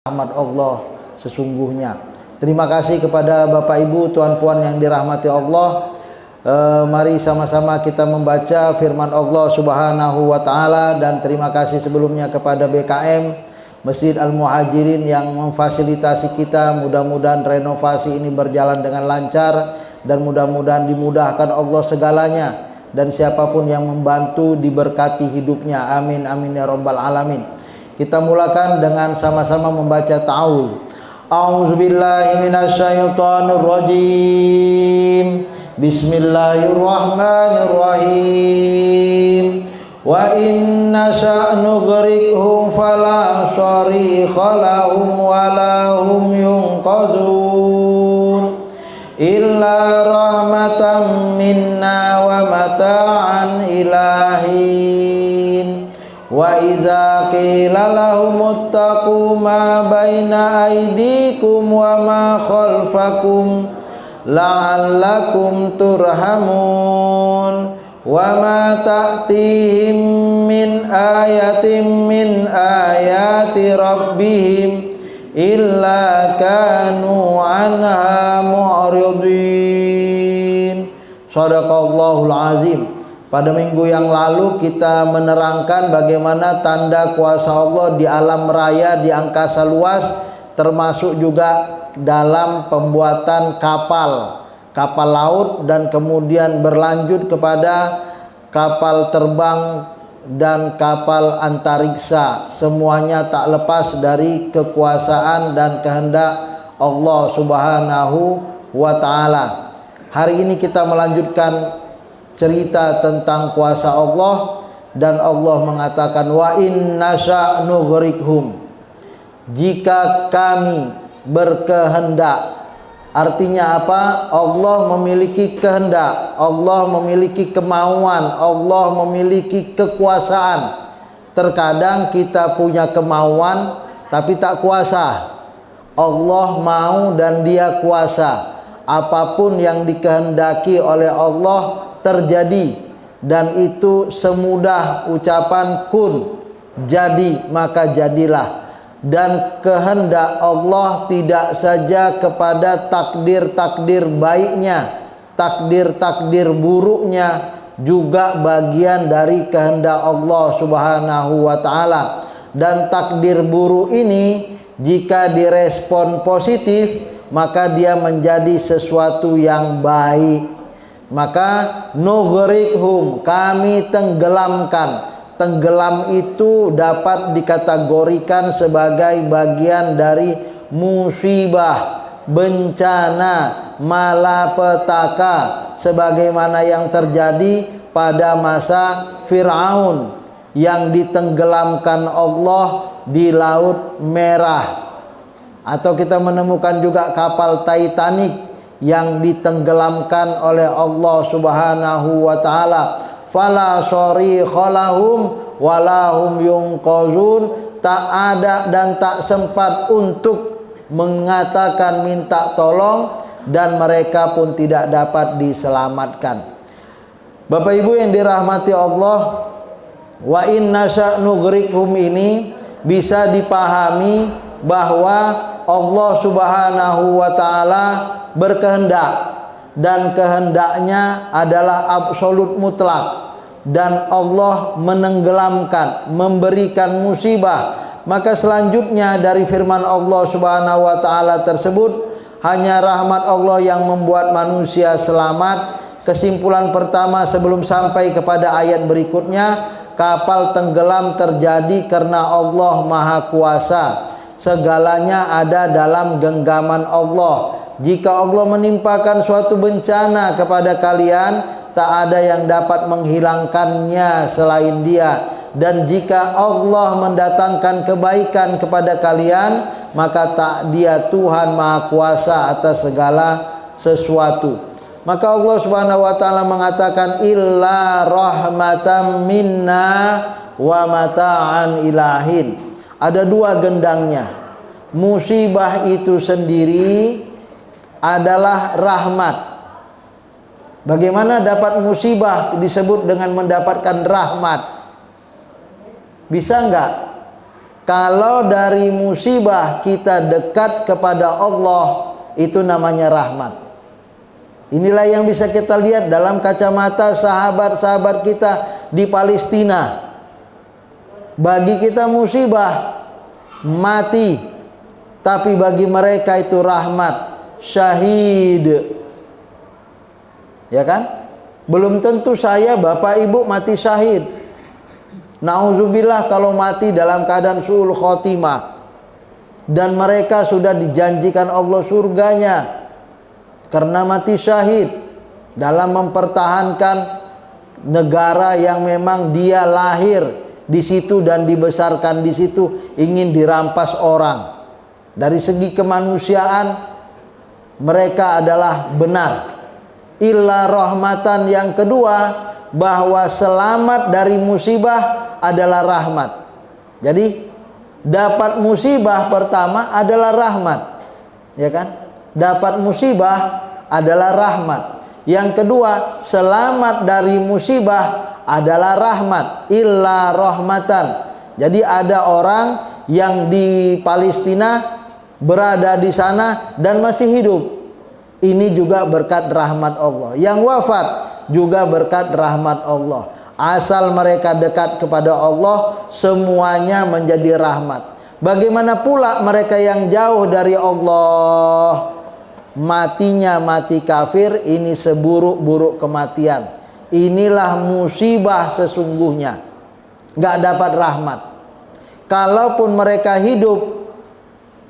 rahmat Allah sesungguhnya. Terima kasih kepada Bapak Ibu, Tuan Puan yang dirahmati Allah. Mari sama-sama kita membaca firman Allah Subhanahu wa taala, dan terima kasih sebelumnya kepada BKM Masjid Al-Muhajirin yang memfasilitasi kita. Mudah-mudahan renovasi ini berjalan dengan lancar dan mudah-mudahan dimudahkan Allah segalanya, dan siapapun yang membantu diberkati hidupnya. Amin amin ya rabbal alamin. Kita mulakan dengan sama-sama membaca ta'awudz. A'udzubillahi minasyaitonir rajim. Bismillahirrahmanirrahim. Wa inna sya'nughrikhum fala syarikha lahum wa lahum yunqazun illa rahmatan minna wa mata'an ilahin. Wa idza qila lahum ittaqu ma baina aydikum wa ma khalfakum la'allakum turhamun wa ma ta'tihim min ayatin min ayati rabbihim illa kanu anha mu'ridin. Shadaqallahul azim. Pada minggu yang lalu kita menerangkan bagaimana tanda kuasa Allah di alam raya, di angkasa luas, termasuk juga dalam pembuatan kapal laut, dan kemudian berlanjut kepada kapal terbang dan kapal antariksa. Semuanya tak lepas dari kekuasaan dan kehendak Allah Subhanahu wa ta'ala. Hari ini kita melanjutkan cerita tentang kuasa Allah, dan Allah mengatakan wa inna sya'nughrikhum, jika kami berkehendak. Artinya apa? Allah memiliki kehendak, Allah memiliki kemauan, Allah memiliki kekuasaan. Terkadang kita punya kemauan tapi tak kuasa. Allah mau dan Dia kuasa. Apapun yang dikehendaki oleh Allah terjadi, dan itu semudah ucapan kun, jadi maka jadilah. Dan kehendak Allah tidak saja kepada takdir-takdir baiknya, takdir-takdir buruknya juga bagian dari kehendak Allah Subhanahu wa ta'ala. Dan takdir buruk ini jika direspon positif, maka dia menjadi sesuatu yang baik. Maka nughrikhum, kami tenggelamkan. Tenggelam itu dapat dikategorikan sebagai bagian dari musibah, bencana, malapetaka, sebagaimana yang terjadi pada masa Fir'aun yang ditenggelamkan Allah di Laut Merah. Atau kita menemukan juga kapal Titanic yang ditenggelamkan oleh Allah Subhanahu wa ta'ala. Fala syarikha lahum walahum yunqazun, tak ada dan tak sempat untuk mengatakan minta tolong, dan mereka pun tidak dapat diselamatkan. Bapak Ibu yang dirahmati Allah, wa inna sya'nughrikhum ini bisa dipahami bahwa Allah Subhanahu wa ta'ala berkehendak, dan kehendaknya adalah absolut mutlak, dan Allah menenggelamkan, memberikan musibah. Maka selanjutnya dari firman Allah Subhanahu wa ta'ala tersebut, hanya rahmat Allah yang membuat manusia selamat. Kesimpulan pertama sebelum sampai kepada ayat berikutnya, kapal tenggelam terjadi karena Allah Maha Kuasa. Segalanya ada dalam genggaman Allah. Jika Allah menimpakan suatu bencana kepada kalian, tak ada yang dapat menghilangkannya selain Dia. Dan jika Allah mendatangkan kebaikan kepada kalian, maka tak Dia Tuhan Maha Kuasa atas segala sesuatu. Maka Allah Subhanahu wa ta'ala mengatakan illa rahmatan minna wa mata'an ilahin. Ada dua gendangnya. Musibah itu sendiri adalah rahmat. Bagaimana dapat musibah disebut dengan mendapatkan rahmat? Bisa enggak? Kalau dari musibah kita dekat kepada Allah, itu namanya rahmat. Inilah yang bisa kita lihat dalam kacamata sahabat-sahabat kita di Palestina. Bagi kita musibah, mati, tapi bagi mereka itu rahmat, syahid. Ya kan? Belum tentu saya, bapak ibu mati syahid. Nauzubillah kalau mati dalam keadaan su'ul khotimah. Dan mereka sudah dijanjikan Allah surganya karena mati syahid dalam mempertahankan negara yang memang dia lahir di situ dan dibesarkan di situ, ingin dirampas orang. Dari segi kemanusiaan mereka adalah benar. Illa rahmatan, yang kedua, bahwa selamat dari musibah adalah rahmat. Jadi dapat musibah pertama adalah rahmat, ya kan? Dapat musibah adalah rahmat. Yang kedua, selamat dari musibah adalah rahmat. Illa rahmatan. Jadi ada orang yang di Palestina berada di sana dan masih hidup. Ini juga berkat rahmat Allah. Yang wafat juga berkat rahmat Allah. Asal mereka dekat kepada Allah, semuanya menjadi rahmat. Bagaimana pula mereka yang jauh dari Allah, matinya mati kafir, ini seburuk-buruk kematian. Inilah musibah sesungguhnya, nggak dapat rahmat. Kalaupun mereka hidup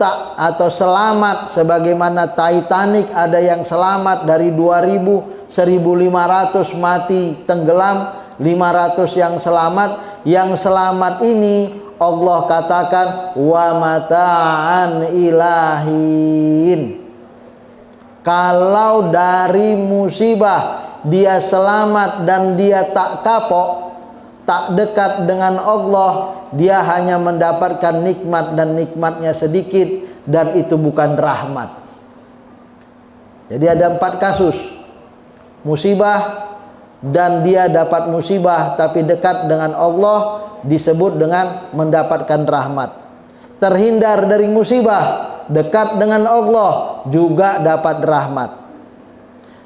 tak atau selamat, sebagaimana Titanic ada yang selamat dari 2000, 1500 mati tenggelam, 500 yang selamat. Yang selamat ini Allah katakan wa mata'an ilahin. Kalau dari musibah dia selamat dan dia tak kapok, tak dekat dengan Allah, dia hanya mendapatkan nikmat dan nikmatnya sedikit, dan itu bukan rahmat. Jadi ada 4 kasus musibah, dan dia dapat musibah tapi dekat dengan Allah, disebut dengan mendapatkan rahmat. Terhindar dari musibah, dekat dengan Allah, juga dapat rahmat.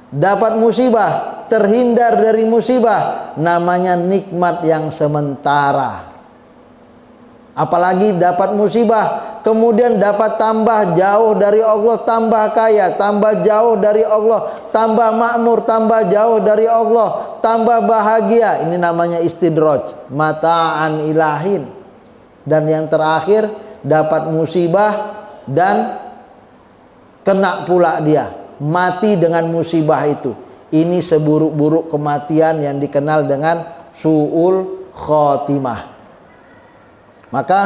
Dapat musibah, terhindar dari musibah, namanya nikmat yang sementara. Apalagi dapat musibah, kemudian dapat tambah jauh dari Allah, tambah kaya, tambah jauh dari Allah, tambah makmur, tambah jauh dari Allah, tambah bahagia. Ini namanya istidraj, mata'an ilahin. Dan yang terakhir, dapat musibah dan kena pula dia, mati dengan musibah itu. Ini seburuk-buruk kematian yang dikenal dengan su'ul khotimah. Maka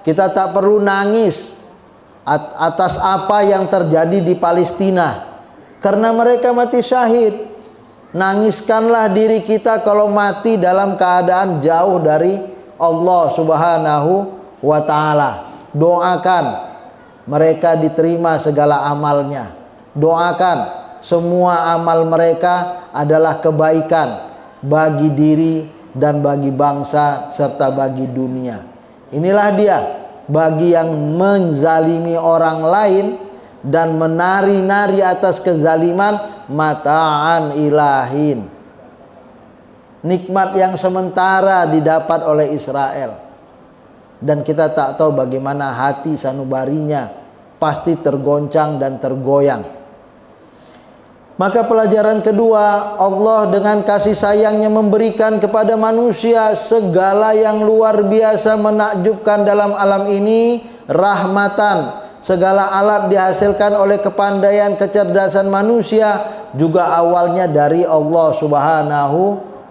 kita tak perlu nangis atas apa yang terjadi di Palestina, karena mereka mati syahid. Nangiskanlah diri kita kalau mati dalam keadaan jauh dari Allah Subhanahu wa ta'ala. Doakan mereka diterima segala amalnya. Doakan semua amal mereka adalah kebaikan bagi diri dan bagi bangsa serta bagi dunia. Inilah dia bagi yang menzalimi orang lain dan menari-nari atas kezaliman, mata'an ilahin. Nikmat yang sementara didapat oleh Israel. Dan kita tak tahu bagaimana hati sanubarinya, pasti tergoncang dan tergoyang. Maka pelajaran kedua, Allah dengan kasih sayangnya memberikan kepada manusia segala yang luar biasa menakjubkan dalam alam ini, rahmatan. Segala alat dihasilkan oleh kepandaian kecerdasan manusia juga awalnya dari Allah Subhanahu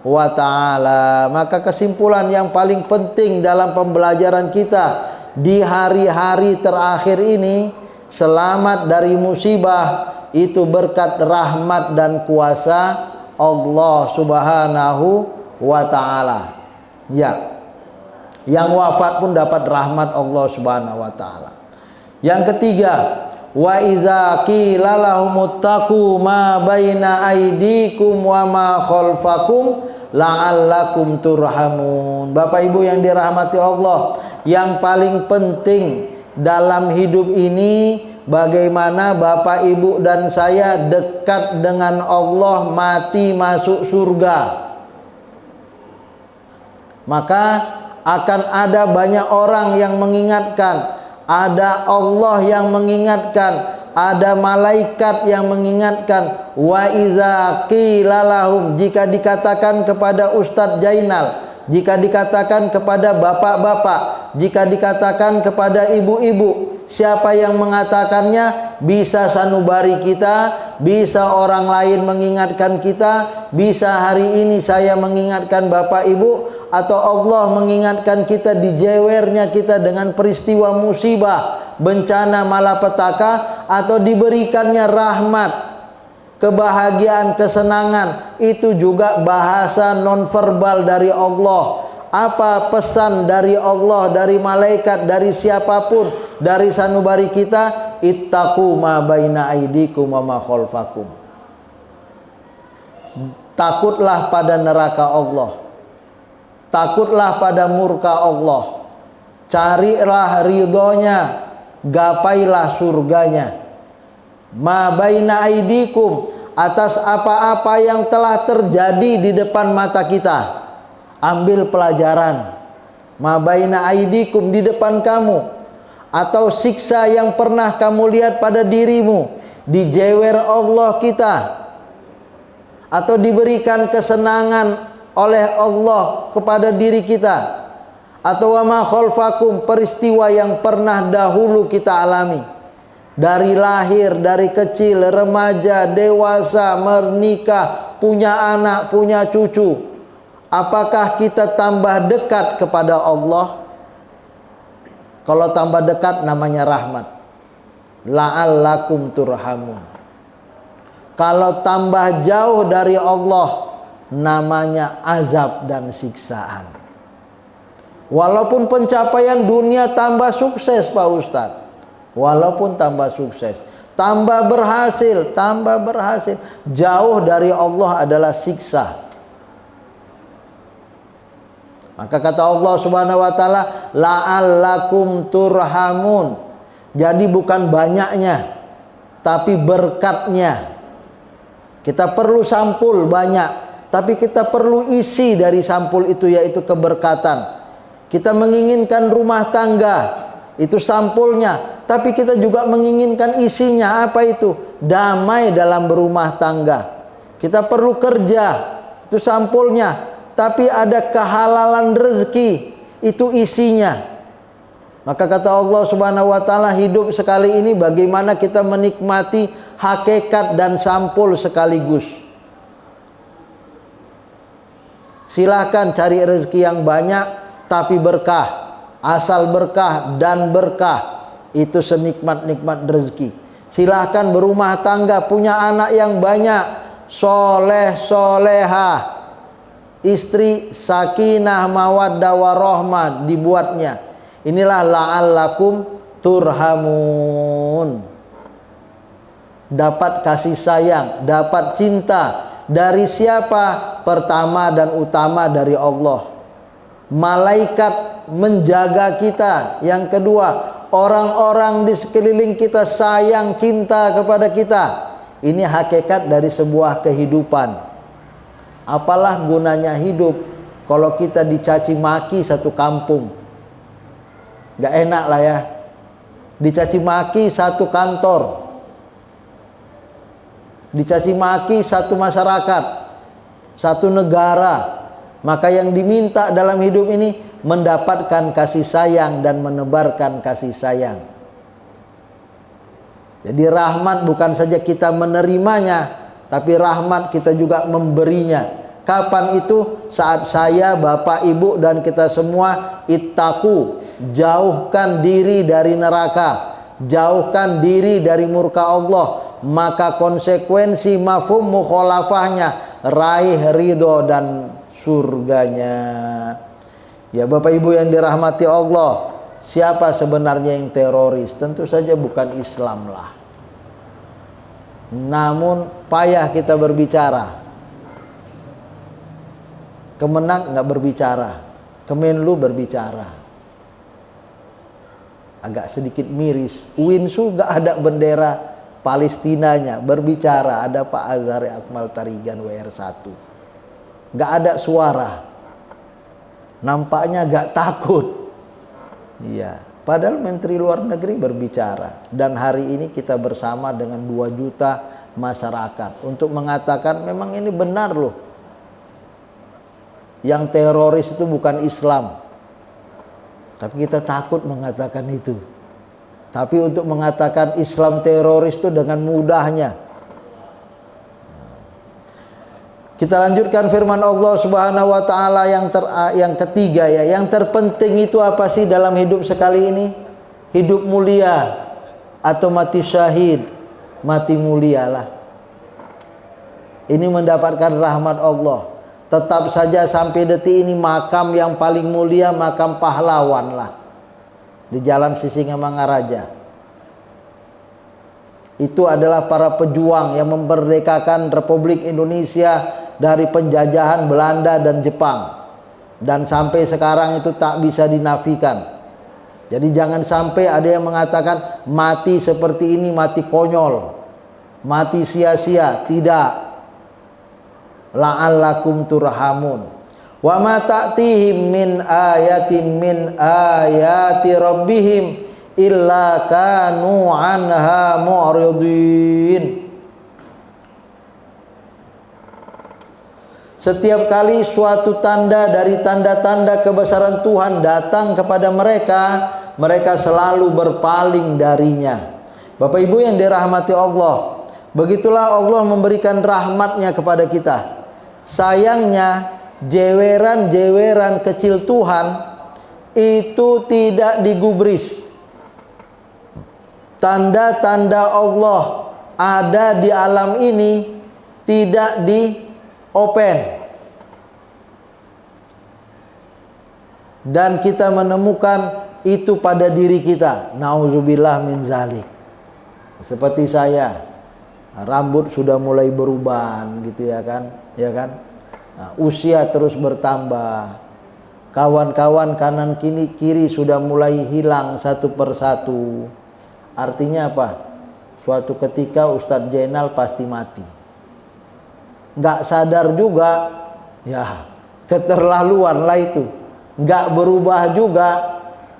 wa ta'ala. Maka kesimpulan yang paling penting dalam pembelajaran kita di hari-hari terakhir ini, selamat dari musibah itu berkat rahmat dan kuasa Allah Subhanahu wa ta'ala. Ya, yang wafat pun dapat rahmat Allah Subhanahu wa ta'ala. Yang ketiga, wa idza qila lahumuttaqu ma baina aydikum wa ma khalfakum la'allakum turhamun. Bapak Ibu yang dirahmati Allah, yang paling penting dalam hidup ini bagaimana Bapak Ibu dan saya dekat dengan Allah, mati masuk surga. Maka akan ada banyak orang yang mengingatkan, ada Allah yang mengingatkan, ada malaikat yang mengingatkan. Wa iza qila lahum, jika dikatakan kepada Ustadz Jainal, jika dikatakan kepada bapak-bapak, jika dikatakan kepada ibu-ibu, siapa yang mengatakannya? Bisa sanubari kita, bisa orang lain mengingatkan kita, bisa hari ini saya mengingatkan Bapak Ibu, atau Allah mengingatkan kita di jewernya kita dengan peristiwa musibah, bencana, malapetaka, atau diberikannya rahmat, kebahagiaan, kesenangan. Itu juga bahasa nonverbal dari Allah. Apa pesan dari Allah, dari malaikat, dari siapapun, dari sanubari kita? Ittaqu ma baina aidikum wa ma khalfakum. Takutlah pada neraka Allah, takutlah pada murka Allah, carilah ridhonya, gapailah surganya. Ma baina aidikum, atas apa-apa yang telah terjadi di depan mata kita, ambil pelajaran. Ma baina aidikum, di depan kamu, atau siksa yang pernah kamu lihat pada dirimu, dijewer Allah kita, atau diberikan kesenangan oleh Allah kepada diri kita, atau wa ma khalfakum, peristiwa yang pernah dahulu kita alami, dari lahir, dari kecil, remaja, dewasa, menikah, punya anak, punya cucu. Apakah kita tambah dekat kepada Allah? Kalau tambah dekat namanya rahmat, la'allakum turhamun. Kalau tambah jauh dari Allah namanya azab dan siksaan. Walaupun pencapaian dunia tambah sukses Pak Ustadz, walaupun tambah sukses, tambah berhasil, jauh dari Allah adalah siksa. Maka kata Allah Subhanahu wa taala, la'allakum turhamun. Jadi bukan banyaknya, tapi berkatnya. Kita perlu sampul banyak, tapi kita perlu isi dari sampul itu, yaitu keberkatan. Kita menginginkan rumah tangga, itu sampulnya, tapi kita juga menginginkan isinya. Apa itu? Damai dalam berumah tangga. Kita perlu kerja, itu sampulnya, tapi ada kehalalan rezeki, itu isinya. Maka kata Allah Subhanahu wa taala, hidup sekali ini bagaimana kita menikmati hakikat dan sampul sekaligus. Silahkan cari rezeki yang banyak, tapi berkah, asal berkah dan berkah, itu senikmat-nikmat rezeki. Silahkan berumah tangga, punya anak yang banyak, soleh solehah, istri sakinah mawaddah warahmah dibuatnya. Inilah la'allakum turhamun. Dapat kasih sayang, dapat cinta dari siapa? Pertama dan utama dari Allah. Malaikat menjaga kita. Yang kedua, orang-orang di sekeliling kita sayang, cinta kepada kita. Ini hakikat dari sebuah kehidupan. Apalah gunanya hidup kalau kita dicaci maki satu kampung? Gak enak lah ya. Dicaci maki satu kantor, dicaci maki satu masyarakat, satu negara. Maka yang diminta dalam hidup ini mendapatkan kasih sayang dan menebarkan kasih sayang. Jadi rahmat bukan saja kita menerimanya, tapi rahmat kita juga memberinya. Kapan itu? Saat saya, Bapak, Ibu, dan kita semua ittaqu, jauhkan diri dari neraka, jauhkan diri dari murka Allah. Maka konsekuensi mafhum mukhalafahnya, raih ridho dan surganya. Ya Bapak Ibu yang dirahmati Allah, siapa sebenarnya yang teroris? Tentu saja bukan Islam lah. Namun payah kita berbicara. Kemenak nggak berbicara, Kemenlu berbicara. agak sedikit miris. UIN nggak ada bendera Palestinanya, berbicara ada Pak Azhari Akmal Tarigan WR1, nggak ada suara, nampaknya agak takut. Iya, padahal Menteri Luar Negeri berbicara, dan hari ini kita bersama dengan 2 juta masyarakat untuk mengatakan memang ini benar loh, yang teroris itu bukan Islam. Tapi kita takut mengatakan itu. Tapi untuk mengatakan Islam teroris itu dengan mudahnya. Kita lanjutkan firman Allah Subhanahu wa taala yang ketiga ya. Yang terpenting itu apa sih dalam hidup sekali ini? Hidup mulia atau mati syahid? Mati mulialah. Ini mendapatkan rahmat Allah. Tetap saja sampai detik ini makam yang paling mulia makam pahlawan lah di Jalan Sisingamangaraja. Itu adalah para pejuang yang memerdekakan Republik Indonesia dari penjajahan Belanda dan Jepang, dan sampai sekarang itu tak bisa dinafikan. Jadi jangan sampai ada yang mengatakan mati seperti ini mati konyol, mati sia-sia. Tidak. La'allakum turhamun. Wa ma ta'tihim min ayatin min ayati rabbihim illa kanu anha mu'ridin. Setiap kali suatu tanda dari tanda-tanda kebesaran Tuhan datang kepada mereka, mereka selalu berpaling darinya. Bapak Ibu yang dirahmati Allah, begitulah Allah memberikan rahmatnya kepada kita. Sayangnya jeweran-jeweran kecil Tuhan itu tidak digubris. Tanda-tanda Allah ada di alam ini tidak di open, dan kita menemukan itu pada diri kita. Nauzubillah min zalik. Seperti saya, rambut sudah mulai beruban gitu ya kan, Nah, usia terus bertambah, kawan-kawan kanan kiri sudah mulai hilang satu persatu. Artinya apa? Suatu ketika Ustadz Jainal pasti mati. Nggak sadar juga, ya keterlaluan lah itu. Nggak berubah juga,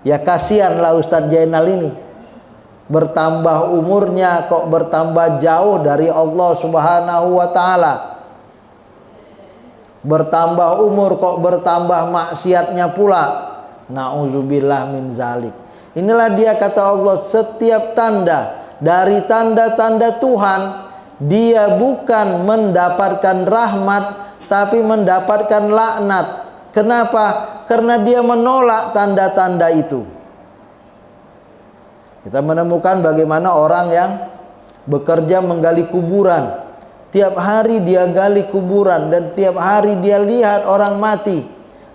ya kasihanlah Ustadz Jainal ini. Bertambah umurnya kok bertambah jauh dari Allah Subhanahu wa taala. Bertambah umur kok bertambah maksiatnya pula. Nauzubillah min zalik. Inilah dia kata Allah, setiap tanda dari tanda-tanda Tuhan, dia bukan mendapatkan rahmat tapi mendapatkan laknat. Kenapa? Karena dia menolak tanda-tanda itu. Kita menemukan bagaimana orang yang bekerja menggali kuburan. Tiap hari dia gali kuburan dan tiap hari dia lihat orang mati.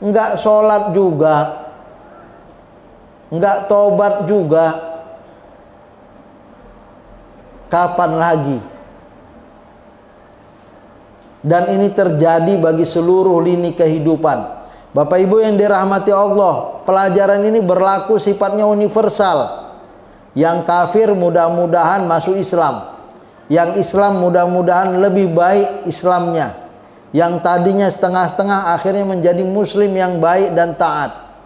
Enggak sholat juga, enggak tobat juga. Kapan lagi? Dan ini terjadi bagi seluruh lini kehidupan. Bapak Ibu yang dirahmati Allah, pelajaran ini berlaku sifatnya universal. Yang kafir mudah-mudahan masuk Islam. Yang Islam mudah-mudahan lebih baik Islamnya. Yang tadinya setengah-setengah akhirnya menjadi muslim yang baik dan taat.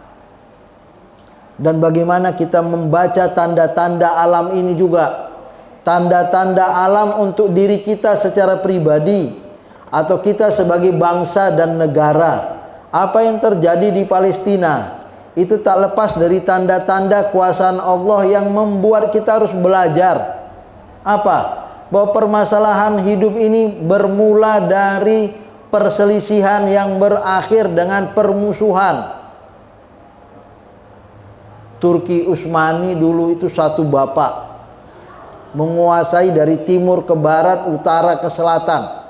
Dan bagaimana kita membaca tanda-tanda alam ini juga. Tanda-tanda alam untuk diri kita secara pribadi, atau kita sebagai bangsa dan negara. Apa yang terjadi di Palestina itu tak lepas dari tanda-tanda kuasaan Allah yang membuat kita harus belajar. Apa? Bahwa permasalahan hidup ini bermula dari perselisihan yang berakhir dengan permusuhan. Turki Utsmani dulu itu satu bapak, menguasai dari timur ke barat, utara ke selatan,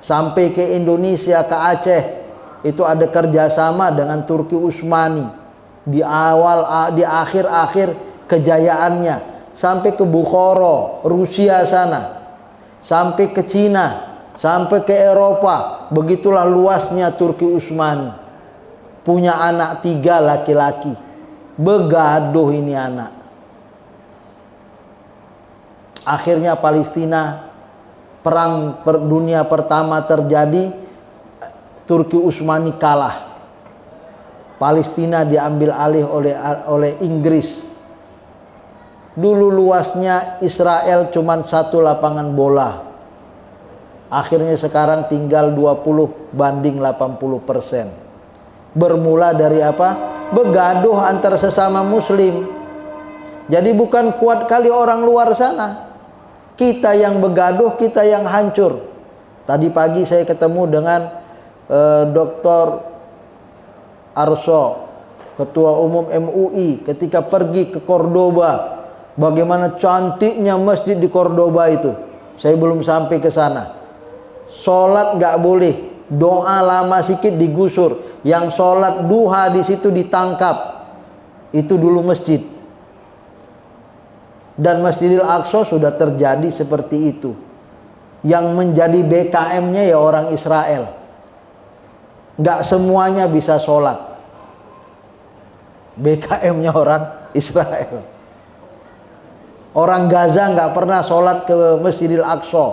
sampai ke Indonesia, ke Aceh. Itu ada kerjasama dengan Turki Utsmani di akhir-akhir kejayaannya, sampai ke Bukhara, Rusia sana, sampai ke Cina, sampai ke Eropa. Begitulah luasnya Turki Utsmani. Punya anak 3 laki-laki. Begaduh ini anak. Akhirnya Palestina, perang dunia pertama terjadi, Turki Utsmani kalah. Palestina diambil alih oleh Inggris. Dulu luasnya Israel cuma 1 lapangan bola. Akhirnya sekarang tinggal 20/80%. Bermula dari apa? Begaduh antar sesama muslim. Jadi bukan kuat kali orang luar sana, kita yang begaduh, kita yang hancur. Tadi pagi saya ketemu dengan Dr. Arso, Ketua Umum MUI, ketika pergi ke Cordoba. Bagaimana cantiknya masjid di Cordoba itu. Saya belum sampai ke sana. Sholat nggak boleh, doa lama sikit digusur. Yang sholat duha di situ ditangkap. Itu dulu masjid. Dan Masjidil Aqsa sudah terjadi seperti itu. Yang menjadi BKM-nya ya orang Israel. Nggak semuanya bisa sholat. BKM-nya orang Israel. Orang Gaza nggak pernah sholat ke Masjidil Aqsa.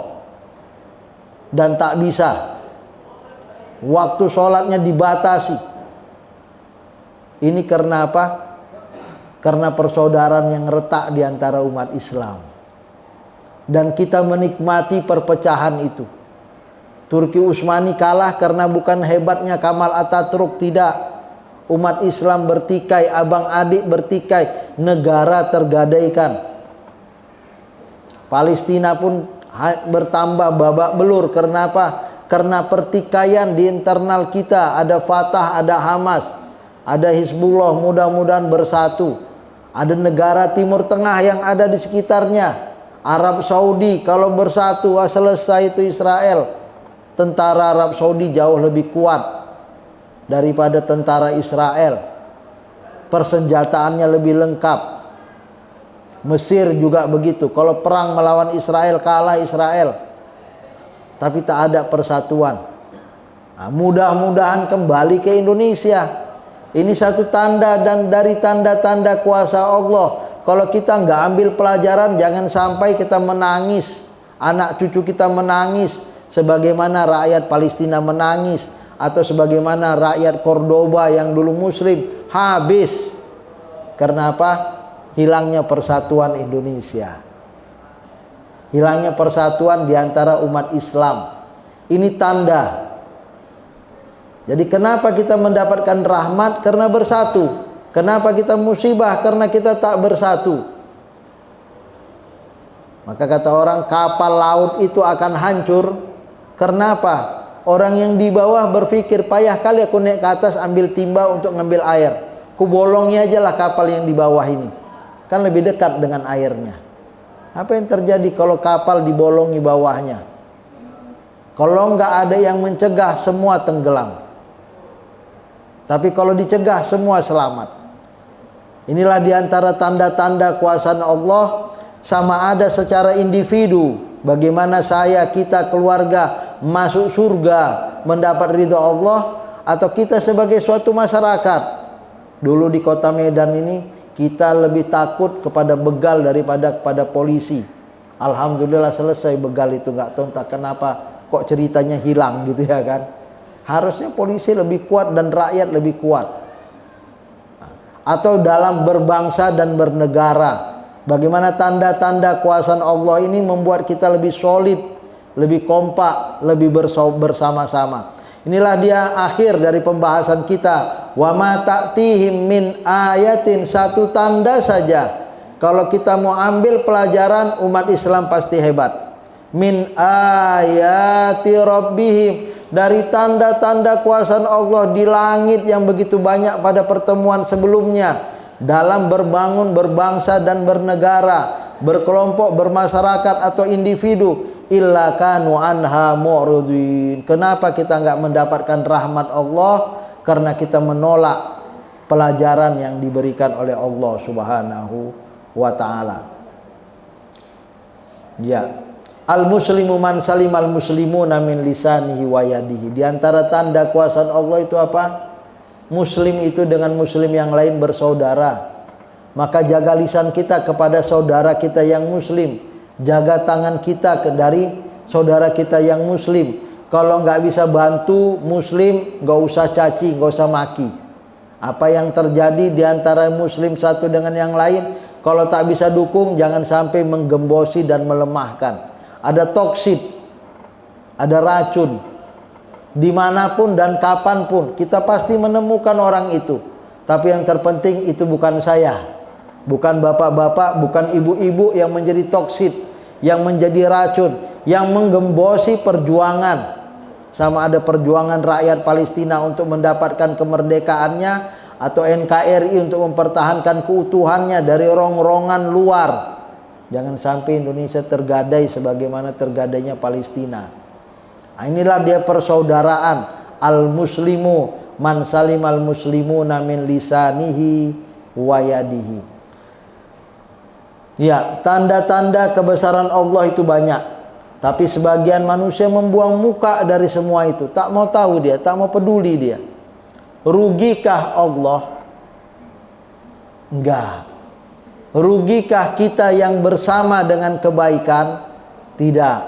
Dan tak bisa. Waktu sholatnya dibatasi. Ini karena apa? Karena persaudaraan yang retak di antara umat Islam. Dan kita menikmati perpecahan itu. Turki Utsmani kalah karena bukan hebatnya Kamal Atatürk, tidak. Umat Islam bertikai, abang adik bertikai, negara tergadaikan. Palestina pun bertambah babak belur. Karena apa? Karena pertikaian di internal kita. Ada Fatah, ada Hamas, ada Hizbullah, mudah-mudahan bersatu. Ada negara Timur Tengah yang ada di sekitarnya. Arab Saudi kalau bersatu, selesai itu Israel. Tentara Arab Saudi jauh lebih kuat daripada tentara Israel. Persenjataannya lebih lengkap. Mesir juga begitu. Kalau perang melawan Israel, kalah Israel. Tapi tak ada persatuan. Nah, mudah-mudahan kembali ke Indonesia. Ini satu tanda dan dari tanda-tanda kuasa Allah. Kalau kita nggak ambil pelajaran, jangan sampai kita menangis, anak cucu kita menangis, sebagaimana rakyat Palestina menangis, atau sebagaimana rakyat Cordoba yang dulu Muslim habis. Karena apa? Hilangnya persatuan Indonesia. Hilangnya persatuan di antara umat Islam. Ini tanda. Jadi kenapa kita mendapatkan rahmat? Karena bersatu. Kenapa kita musibah? Karena kita tak bersatu. Maka kata orang, kapal laut itu akan hancur. Kenapa? Orang yang di bawah berpikir, payah kali aku naik ke atas ambil timba untuk ngambil air. Ku bolongi aja lah kapal yang di bawah ini. Kan lebih dekat dengan airnya. Apa yang terjadi kalau kapal dibolongi bawahnya? Kalau nggak ada yang mencegah, semua tenggelam. Tapi kalau dicegah, semua selamat. Inilah diantara tanda-tanda kuasa Allah. Sama ada secara individu, bagaimana saya, kita, keluarga masuk surga, mendapat ridho Allah, atau kita sebagai suatu masyarakat. Dulu di kota Medan ini, kita lebih takut kepada begal daripada kepada polisi. Alhamdulillah selesai begal itu. Nggak tahu entah kenapa kok ceritanya hilang gitu ya kan. Harusnya polisi lebih kuat dan rakyat lebih kuat. Atau dalam berbangsa dan bernegara, bagaimana tanda-tanda kuasa Allah ini membuat kita lebih solid, lebih kompak, lebih bersama-sama. Inilah dia akhir dari pembahasan kita. Wa ma ta'tihim min ayatin, satu tanda saja. Kalau kita mau ambil pelajaran, umat Islam pasti hebat. Min ayati rabbihim, dari tanda-tanda kuasa Allah di langit yang begitu banyak pada pertemuan sebelumnya, dalam berbangun, berbangsa dan bernegara, berkelompok, bermasyarakat atau individu, illa kanu anha mu'ridin. Kenapa kita nggak mendapatkan rahmat Allah? Karena kita menolak pelajaran yang diberikan oleh Allah Subhanahu wa ta'ala. Ya. Al-muslimu man salimal muslimuna min lisanihi wa yadihi. Di antara tanda kuasa Allah itu apa? Muslim itu dengan muslim yang lain bersaudara. Maka jaga lisan kita kepada saudara kita yang muslim. jaga tangan kita dari saudara kita yang muslim. Kalau nggak bisa bantu muslim, nggak usah caci, nggak usah maki. Apa yang terjadi di antara muslim satu dengan yang lain, kalau tak bisa dukung, jangan sampai menggembosi dan melemahkan. Ada toksit, ada racun. Dimanapun dan kapanpun, kita pasti menemukan orang itu. Tapi yang terpenting itu bukan saya, bukan bapak-bapak, bukan ibu-ibu yang menjadi toksit, yang menjadi racun, yang menggembosi perjuangan. Sama ada perjuangan rakyat Palestina untuk mendapatkan kemerdekaannya, atau NKRI untuk mempertahankan keutuhannya dari rong-rongan luar. Jangan sampai Indonesia tergadai sebagaimana tergadainya Palestina. Nah, inilah dia persaudaraan. Al-muslimu man salim al-muslimuna min lisanihi wa yadihi. Ya, tanda-tanda kebesaran Allah itu banyak. Tapi sebagian manusia membuang muka dari semua itu. Tak mau tahu dia, tak mau peduli dia. Rugikah Allah? Enggak. Rugikah kita yang bersama dengan kebaikan? Tidak.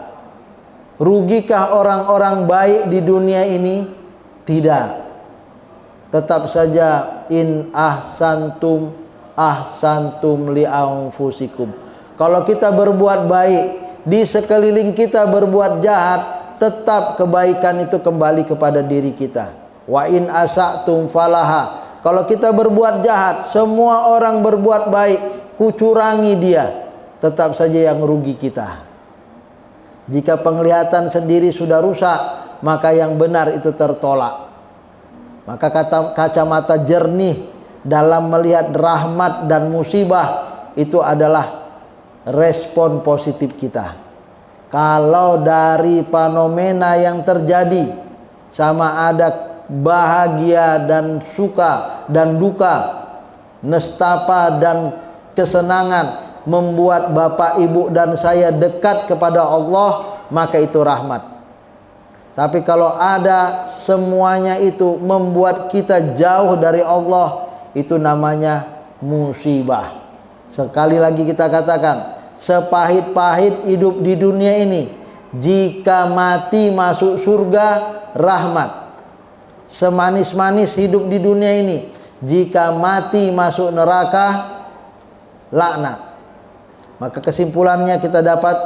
Rugikah orang-orang baik di dunia ini? Tidak. Tetap saja in ahsantum ahsantum li anfusikum. Kalau kita berbuat baik, di sekeliling kita berbuat jahat, tetap kebaikan itu kembali kepada diri kita. Wa in asa'tum falaha. Kalau kita berbuat jahat, semua orang berbuat baik, kucurangi dia, tetap saja yang rugi kita. Jika penglihatan sendiri sudah rusak, maka yang benar itu tertolak. Maka kacamata jernih dalam melihat rahmat dan musibah itu adalah respon positif kita. Kalau dari fenomena yang terjadi, sama ada bahagia dan suka dan duka, nestapa dan kesenangan, membuat bapak ibu dan saya dekat kepada Allah, maka itu rahmat. Tapi kalau ada semuanya itu membuat kita jauh dari Allah, itu namanya musibah. Sekali lagi kita katakan, sepahit-pahit hidup di dunia ini, jika mati masuk surga, rahmat. Semanis-manis hidup di dunia ini, jika mati masuk neraka, laknat. Maka kesimpulannya kita dapat,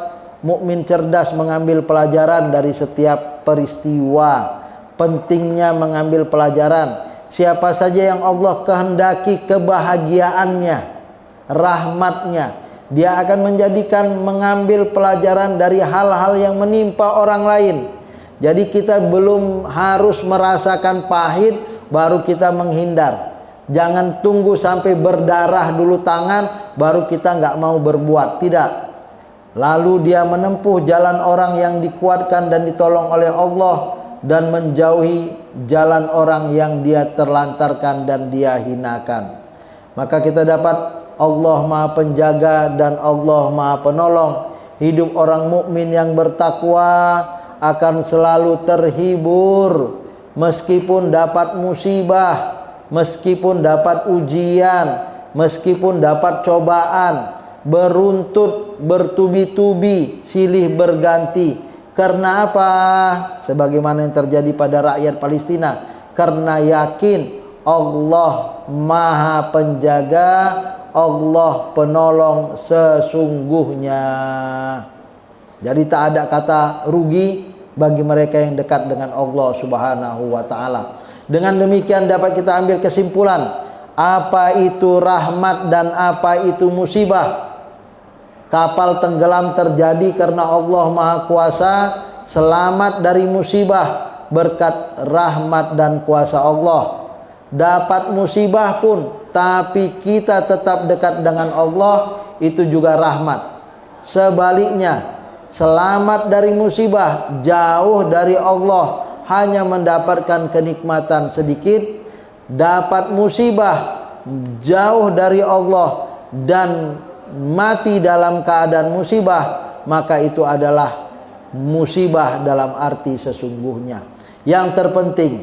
mukmin cerdas mengambil pelajaran dari setiap peristiwa. Pentingnya mengambil pelajaran. Siapa saja yang Allah kehendaki kebahagiaannya, rahmatnya, dia akan menjadikan mengambil pelajaran dari hal-hal yang menimpa orang lain. Jadi kita belum harus merasakan pahit baru kita menghindar. Jangan tunggu sampai berdarah dulu tangan baru kita nggak mau berbuat. Tidak. Lalu dia menempuh jalan orang yang dikuatkan dan ditolong oleh Allah, dan menjauhi jalan orang yang dia terlantarkan dan dia hinakan. Maka kita dapat Allah Maha Penjaga dan Allah Maha Penolong. Hidup orang mukmin yang bertakwa akan selalu terhibur meskipun dapat musibah, meskipun dapat ujian, meskipun dapat cobaan, beruntut, bertubi-tubi, silih berganti. Karena apa? Sebagaimana yang terjadi pada rakyat Palestina, karena yakin Allah Maha Penjaga, Allah penolong sesungguhnya. Jadi tak ada kata rugi bagi mereka yang dekat dengan Allah Subhanahu wa taala. Dengan demikian dapat kita ambil kesimpulan, apa itu rahmat dan apa itu musibah. Kapal tenggelam terjadi karena Allah Maha Kuasa, selamat dari musibah berkat rahmat dan kuasa Allah. Dapat musibah pun, tapi kita tetap dekat dengan Allah, itu juga rahmat. Sebaliknya, selamat dari musibah, jauh dari Allah, hanya mendapatkan kenikmatan sedikit. Dapat musibah, jauh dari Allah, dan mati dalam keadaan musibah, maka itu adalah musibah dalam arti sesungguhnya. Yang terpenting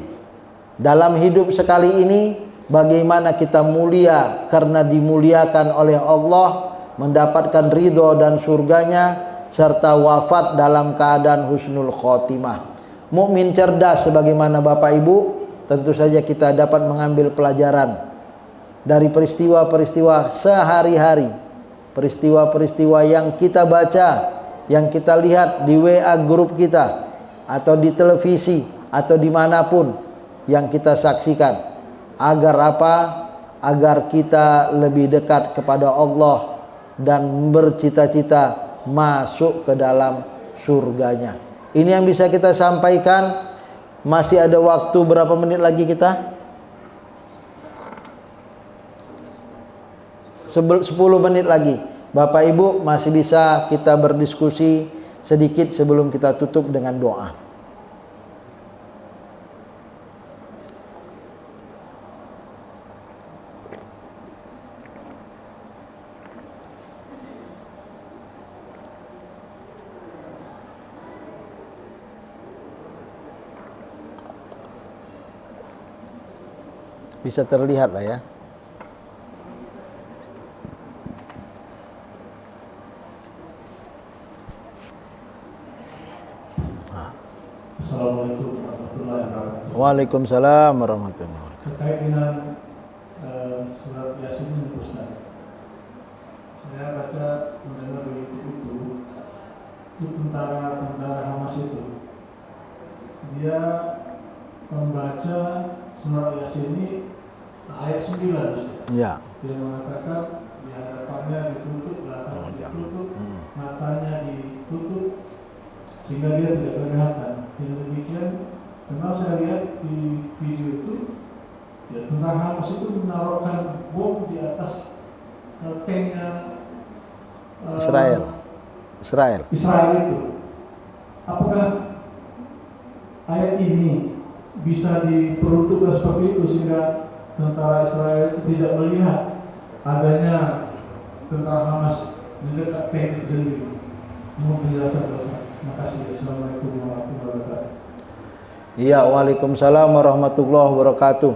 dalam hidup sekali ini, bagaimana kita mulia karena dimuliakan oleh Allah, mendapatkan ridho dan surganya, serta wafat dalam keadaan husnul khotimah. Mukmin cerdas sebagaimana Bapak Ibu, tentu saja kita dapat mengambil pelajaran dari peristiwa-peristiwa sehari-hari, peristiwa-peristiwa yang kita baca, yang kita lihat di WA grup kita, atau di televisi, atau dimanapun yang kita saksikan. Agar apa? Agar kita lebih dekat kepada Allah dan bercita-cita masuk ke dalam surganya. Ini yang bisa kita sampaikan. Masih ada waktu berapa menit lagi kita? 10 menit lagi. Bapak Ibu masih bisa kita berdiskusi sedikit sebelum kita tutup dengan doa. Bisa terlihat lah ya. Assalamualaikum warahmatullahi wabarakatuh. Waalaikumsalam warahmatullahi wabarakatuh. Terkait dengan surat Yasin ini, Ustaz, saya baca mendengar di YouTube itu tentara Hamas itu, dia membaca surat Yasin ini ayat 9, Ustaz. Ya. Dia mengatakan di hadapannya ditutup, belakangnya ditutup, matanya ditutup, sehingga dia tidak kelihatan. Dengan demikian, memang saya lihat di video itu, ya, tentara Hamas itu menaruhkan bom di atas tanknya Israel itu. Apakah ayat ini bisa diperuntukkan seperti itu sehingga tentara Israel itu tidak melihat adanya tentara Hamas di dekat tank itu sendiri? Mohon penjelasan, Ustaz. Terima kasih. Assalamualaikum warahmatullahi wabarakatuh. Iya, waalaikumsalam warahmatullahi wabarakatuh.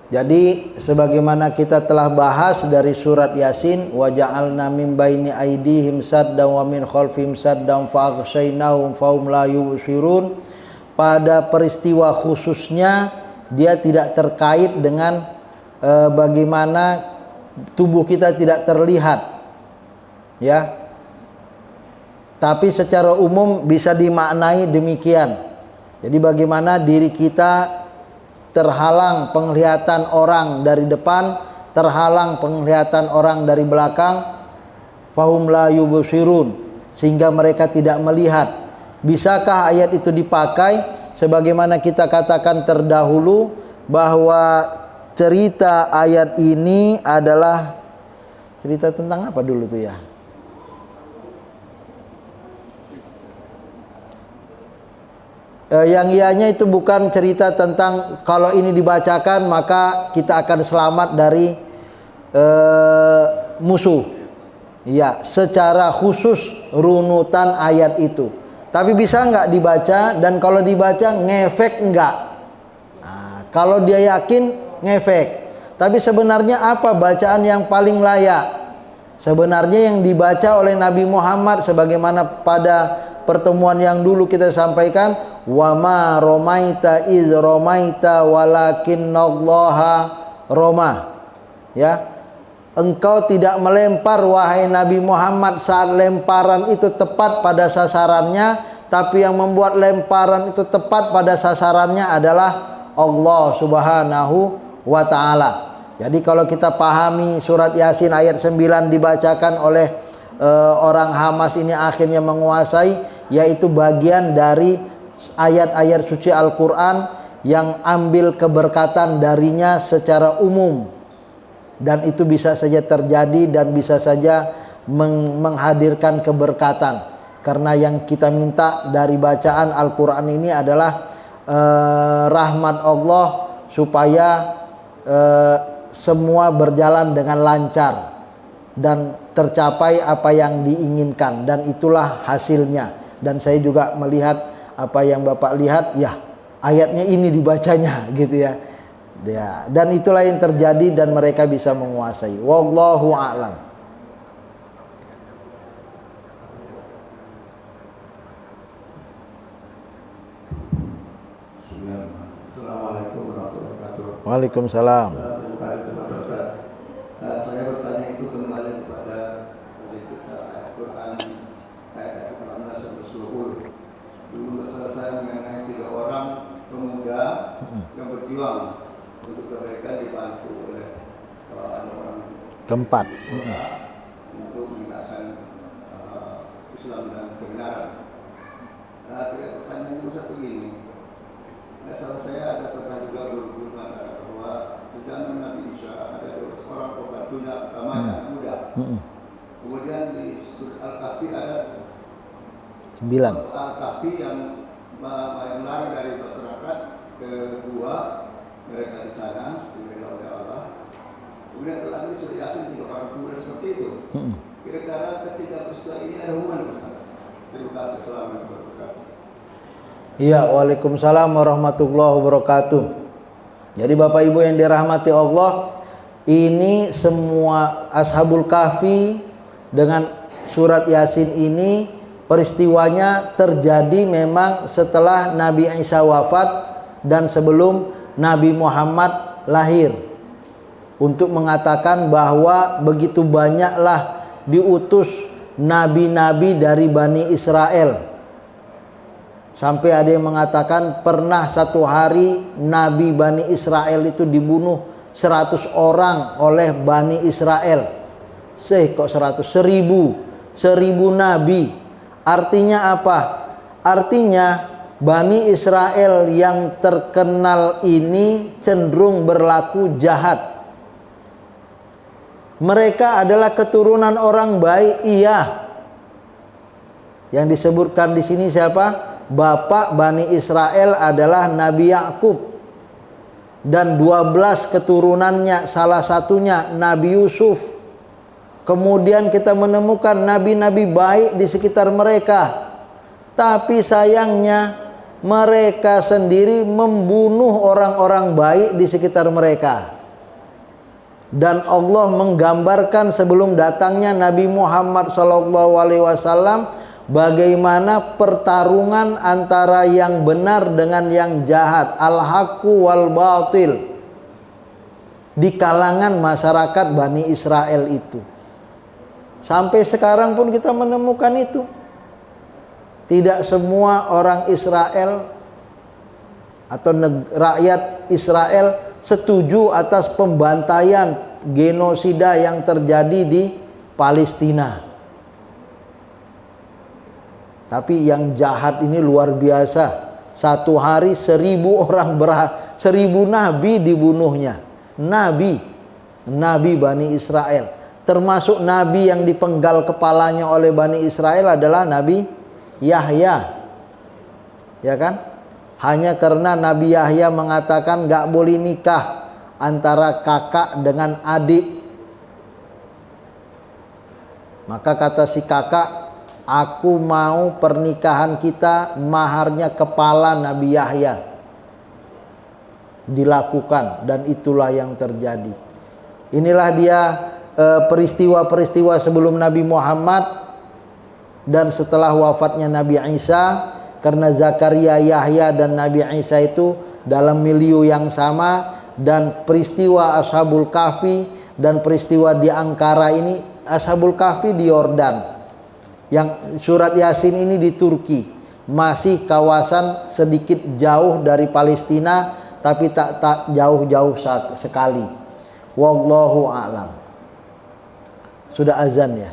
Jadi sebagaimana kita telah bahas dari surat Yasin, wa ja'alna min baini aydihim saddan wa min khalfihim saddan fa aghshaynahum fahum la yubsirun. Pada peristiwa khususnya dia tidak terkait dengan bagaimana tubuh kita tidak terlihat. Ya. Tapi secara umum bisa dimaknai demikian. Jadi bagaimana diri kita terhalang penglihatan orang dari depan, terhalang penglihatan orang dari belakang, fahum la yubsirun, sehingga mereka tidak melihat. Bisakah ayat itu dipakai sebagaimana kita katakan terdahulu bahwa cerita ayat ini adalah cerita tentang apa dulu tuh ya? Yang ianya itu bukan cerita tentang kalau ini dibacakan maka kita akan selamat dari musuh. Ya, secara khusus runutan ayat itu. Tapi bisa nggak dibaca, dan kalau dibaca ngefek nggak? Nah, kalau dia yakin ngefek. Tapi sebenarnya apa bacaan yang paling layak? Sebenarnya yang dibaca oleh Nabi Muhammad sebagaimana pada pertemuan yang dulu kita sampaikan, wa ma romaita iz romaita walakinnallaha roma. Ya. Engkau tidak melempar wahai Nabi Muhammad saat lemparan itu tepat pada sasarannya, tapi yang membuat lemparan itu tepat pada sasarannya adalah Allah Subhanahu wa taala. Jadi kalau kita pahami surat Yasin ayat 9 dibacakan oleh orang Hamas ini akhirnya menguasai, yaitu bagian dari ayat-ayat suci Al-Quran yang ambil keberkatan darinya secara umum, dan itu bisa saja terjadi dan bisa saja menghadirkan keberkatan, karena yang kita minta dari bacaan Al-Quran ini adalah rahmat Allah supaya semua berjalan dengan lancar dan tercapai apa yang diinginkan, dan itulah hasilnya. Dan saya juga melihat apa yang Bapak lihat, ya ayatnya ini dibacanya gitu ya. Ya, dan itulah yang terjadi dan mereka bisa menguasai. Wallahu a'lam. Waalaikumsalam. Terima kasih kepada Ustaz. Saya bertanya itu kembali kepada ayat Quran ayat 18 sampai 20. Dulu masalah saya mengenai 3 orang pemuda yang berjuang untuk kebaikan dibantu oleh orang Keempat. untuk menegakkan Islam dan kebenaran. Pertanyaan Ustaz begini. Salah saya ada pernah juga berguru bahwa di zaman Nabi Isa ada 2 orang pembantunya anak muda. Kemudian di surat Al-Kahfi ada 9. Al-Kahfi yang lari dari masyarakat, kedua mereka di sana dibela oleh Allah. Kemudian lagi surat Yasin 3 orang pemuda seperti itu. Kira-kira ketika peristiwa ini ada hubungan Ustaz. Terima kasih. Assalamualaikum warahmatullahi wabarakatuh. Iya, waalaikumsalam warahmatullahi wabarakatuh. Jadi Bapak Ibu yang dirahmati Allah, ini semua Ashabul Kahfi dengan surat Yasin ini peristiwanya terjadi memang setelah Nabi Isa wafat dan sebelum Nabi Muhammad lahir, untuk mengatakan bahwa begitu banyaklah diutus nabi-nabi dari Bani Israel. Sampai ada yang mengatakan pernah satu hari Nabi Bani Israel itu dibunuh 100 orang oleh Bani Israel. Kok 100? 1000 Nabi. Artinya apa? Artinya Bani Israel yang terkenal ini cenderung berlaku jahat. Mereka adalah keturunan orang baik, iya. Yang disebutkan di sini siapa? Bapak Bani Israel adalah Nabi Yakub dan 12 keturunannya, salah satunya Nabi Yusuf. Kemudian kita menemukan nabi-nabi baik di sekitar mereka, tapi sayangnya mereka sendiri membunuh orang-orang baik di sekitar mereka. Dan Allah menggambarkan sebelum datangnya Nabi Muhammad SAW bagaimana pertarungan antara yang benar dengan yang jahat, al-haqqu wal batil, di kalangan masyarakat Bani Israel itu. Sampai sekarang pun kita menemukan itu. Tidak semua orang Israel atau rakyat Israel setuju atas pembantaian genosida yang terjadi di Palestina. Tapi yang jahat ini luar biasa. Satu hari 1000 orang 1000 nabi dibunuhnya. Nabi Bani Israel. Termasuk nabi yang dipenggal kepalanya oleh Bani Israel adalah Nabi Yahya. Ya kan? Hanya karena Nabi Yahya mengatakan gak boleh nikah antara kakak dengan adik. Maka kata si kakak, aku mau pernikahan kita maharnya kepala Nabi Yahya. Dilakukan, dan itulah yang terjadi. Inilah dia peristiwa-peristiwa sebelum Nabi Muhammad dan setelah wafatnya Nabi Isa. Karena Zakaria, Yahya dan Nabi Isa itu dalam milieu yang sama. Dan peristiwa Ashabul Kahfi dan peristiwa di Ankara ini, Ashabul Kahfi di Yordan, yang surat Yasin ini di Turki, masih kawasan sedikit jauh dari Palestina, tapi tak jauh-jauh sekali. Wallahu a'lam. Sudah azan ya.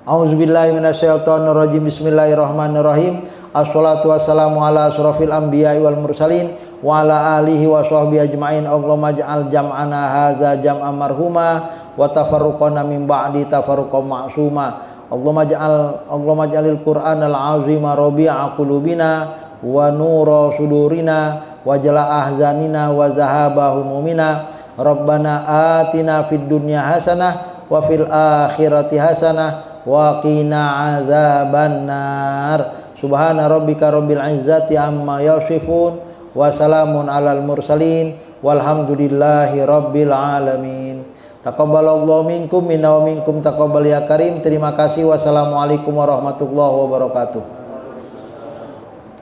A'udzubillahi minasyaitonirrajim. Bismillahirrahmanirrahim. Assalatu wassalamu ala asrofil anbiya'i wal mursalin wa ala alihi wa sahbihi ajma'in. Allahumma ja'al jam'ana hadza jam'an marhuma wa tafarruqana min ba'di tafarruqan ma'suma. Allahumma ja'alil Qur'anal azima rabi'a qulubina wa nura sudurina wa jala ahzanina wa zahaba humumina. Rabbana atina fid dunya hasanah wa fil akhirati hasanah wa qina azabannar. Subhana rabbika rabbil izzati amma yasifun wa salamun alal mursalin walhamdulillahi rabbil alamin. Taqabbalallahu minkum minna wa minkum taqabbal ya karim. Terima kasih. Wassalamualaikum warahmatullahi wabarakatuh.